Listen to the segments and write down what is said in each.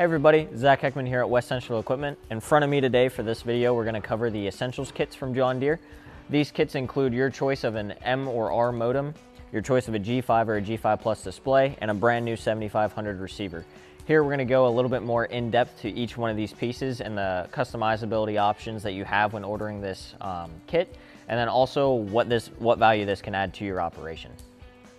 Hey everybody, Zach Heckman here at West Central Equipment. In front of me today for this video, we're going to cover the Essentials kits from John Deere. These kits include your choice of an M or R modem, your choice of a G5 or a G5 Plus display, and a brand new 7500 receiver. Here we're going to go a little bit more in depth to each one of these pieces and the customizability options that you have when ordering this kit, and then also what value this can add to your operation.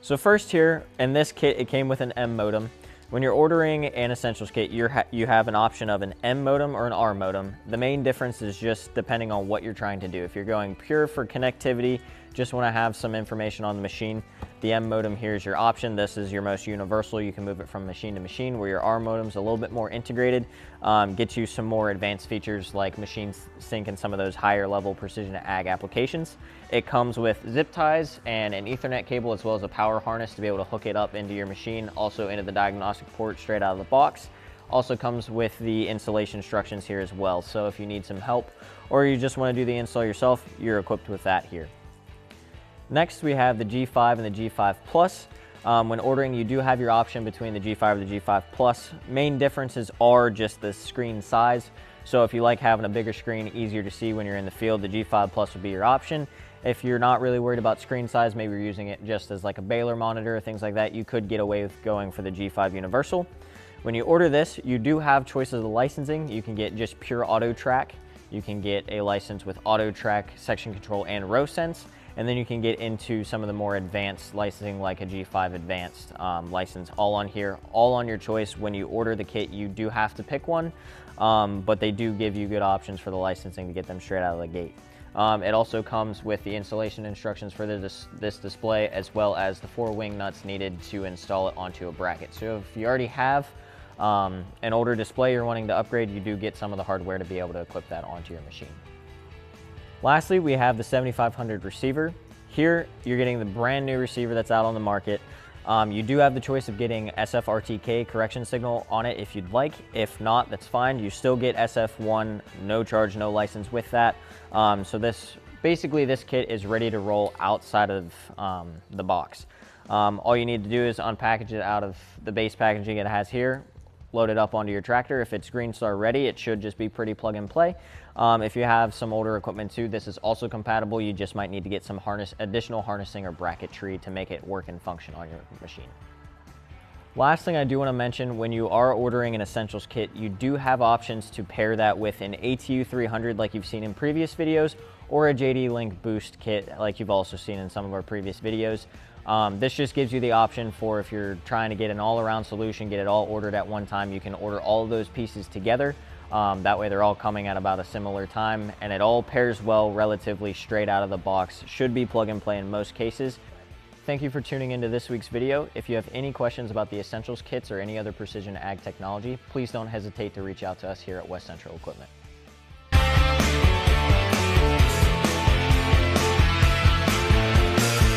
So first here, in this kit, it came with an M modem. When you're ordering an Essentials kit, you have an option of an M modem or an R modem. The main difference is just depending on what you're trying to do. If you're going pure for connectivity, just want to have some information on the machine, the M modem here is your option. This is your most universal. You can move it from machine to machine, where your R modem's a little bit more integrated, gets you some more advanced features like machine sync and some of those higher level precision ag applications. It comes with zip ties and an Ethernet cable, as well as a power harness to be able to hook it up into your machine, also into the diagnostic port straight out of the box. Also comes with the installation instructions here as well. So if you need some help or you just want to do the install yourself, you're equipped with that here. Next, we have the G5 and the G5 Plus. When ordering, you do have your option between the G5 and the G5 Plus. Main differences are just the screen size. So if you like having a bigger screen, easier to see when you're in the field, the G5 Plus would be your option. If you're not really worried about screen size, maybe you're using it just as like a baler monitor or things like that, you could get away with going for the G5 Universal. When you order this, you do have choices of licensing. You can get just pure auto track. You can get a license with auto track, section control, and row sense. And then you can get into some of the more advanced licensing like a G5 Advanced license, all on here, all on your choice. When you order the kit, you do have to pick one, but they do give you good options for the licensing to get them straight out of the gate. It also comes with the installation instructions for this display, as well as the 4 wing nuts needed to install it onto a bracket. So if you already have an older display you're wanting to upgrade, you do get some of the hardware to be able to equip that onto your machine. Lastly, we have the 7500 receiver. Here, you're getting the brand new receiver that's out on the market. You do have the choice of getting SFRTK correction signal on it if you'd like. If not, that's fine. You still get SF1, no charge, no license with that. So basically this kit is ready to roll outside of the box. All you need to do is unpackage it out of the base packaging it has here, load it up onto your tractor. If it's Green Star ready, it should just be pretty plug and play. If you have some older equipment too, this is also compatible. You just might need to get some additional harnessing or bracketry to make it work and function on your machine. Last thing I do want to mention, when you are ordering an Essentials kit, you do have options to pair that with an ATU 300 like you've seen in previous videos, or a JDLink boost kit like you've also seen in some of our previous videos. This just gives you the option for if you're trying to get an all-around solution, get it all ordered at one time, you can order all of those pieces together. That way they're all coming at about a similar time, and it all pairs well relatively straight out of the box. Should be plug and play in most cases. Thank you for tuning into this week's video. If you have any questions about the Essentials kits or any other precision ag technology, please don't hesitate to reach out to us here at West Central Equipment.